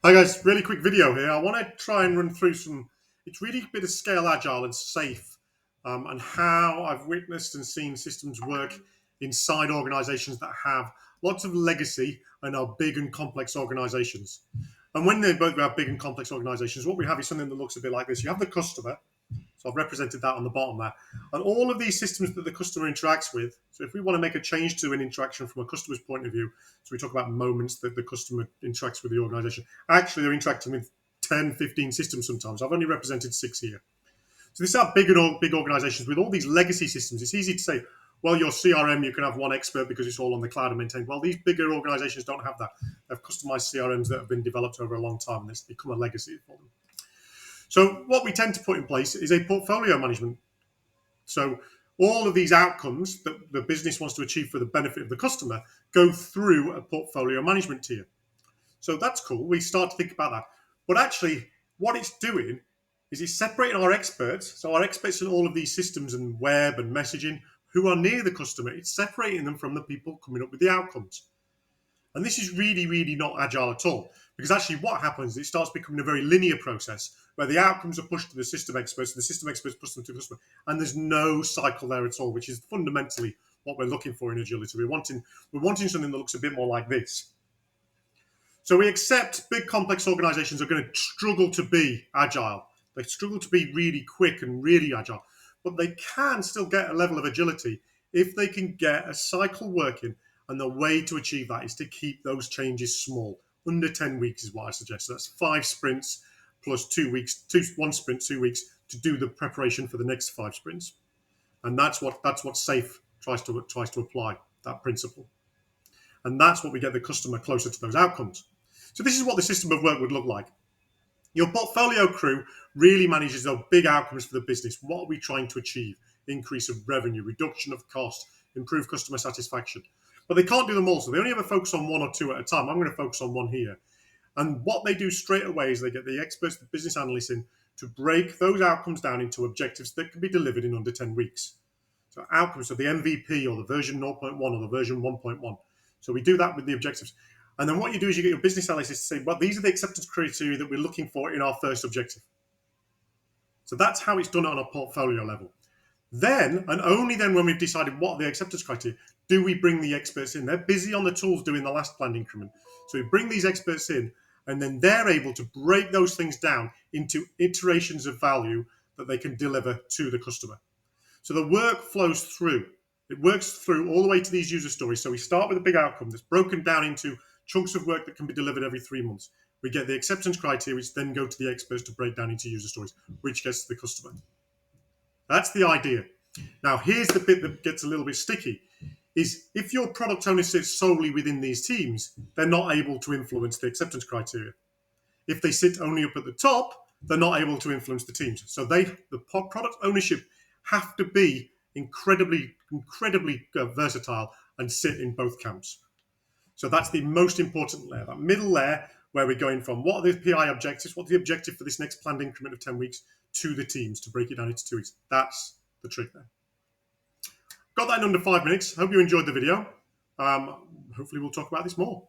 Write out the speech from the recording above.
Hi guys, really quick video here. I want to try and run through it's really a bit of scale agile and safe, and how I've witnessed and seen systems work inside organizations that have lots of legacy and are big and complex organizations. And when they both have big and complex organizations, what we have is something that looks a bit like this. You have the customer, so I've represented that on the bottom there. And all of these systems that the customer interacts with. So if we want to make a change to an interaction from a customer's point of view, so we talk about moments that the customer interacts with the organization. Actually, they're interacting with 10, 15 systems sometimes. I've only represented 6 here. So this is how big organizations with all these legacy systems. It's easy to say, well, your CRM, you can have one expert because it's all on the cloud and maintained. Well, these bigger organizations don't have that. They have customized CRMs that have been developed over a long time, and it's become a legacy for them. So what we tend to put in place is a portfolio management. So all of these outcomes that the business wants to achieve for the benefit of the customer go through a portfolio management tier. So that's cool. We start to think about that. But actually, what it's doing is it's separating our experts. So our experts in all of these systems and web and messaging who are near the customer, it's separating them from the people coming up with the outcomes. And this is really, really not agile at all. Because actually what happens is it starts becoming a very linear process where the outcomes are pushed to the system experts and the system experts push them to the customer. And there's no cycle there at all, which is fundamentally what we're looking for in agility. We're wanting something that looks a bit more like this. So we accept big complex organizations are going to struggle to be agile. They struggle to be really quick and really agile. But they can still get a level of agility if they can get a cycle working. And the way to achieve that is to keep those changes small. Under 10 weeks is what I suggest. So that's 5 sprints plus 2 weeks, 1 sprint, 2 weeks to do the preparation for the next 5 sprints. And that's what SAFE tries to apply, that principle. And that's what we get the customer closer to those outcomes. So this is what the system of work would look like. Your portfolio crew really manages those big outcomes for the business. What are we trying to achieve? Increase of revenue, reduction of cost, improve customer satisfaction. But they can't do them all, so they only ever focus on 1 or 2 at a time. I'm going to focus on 1 here. And what they do straight away is they get the experts, the business analysts in to break those outcomes down into objectives that can be delivered in under 10 weeks. So outcomes, so the MVP or the version 0.1 or the version 1.1. So we do that with the objectives. And then what you do is you get your business analysts to say, well, these are the acceptance criteria that we're looking for in our first objective. So that's how it's done on a portfolio level. Then, and only then when we've decided what are the acceptance criteria, do we bring the experts in. They're busy on the tools doing the last planned increment. So we bring these experts in, and then they're able to break those things down into iterations of value that they can deliver to the customer. So the work flows through. It works through all the way to these user stories. So we start with a big outcome that's broken down into chunks of work that can be delivered every 3 months. We get the acceptance criteria, which then go to the experts to break down into user stories, which gets to the customer. That's the idea. Now, here's the bit that gets a little bit sticky, is if your product owner sits solely within these teams, they're not able to influence the acceptance criteria. If they sit only up at the top, they're not able to influence the teams. So the product ownership have to be incredibly versatile and sit in both camps. So that's the most important layer, that middle layer where we're going from what are the PI objectives, what's the objective for this next planned increment of 10 weeks to the teams to break it down into 2 weeks. That's the trick there. Got that in under 5 minutes. Hope you enjoyed the video. Hopefully we'll talk about this more.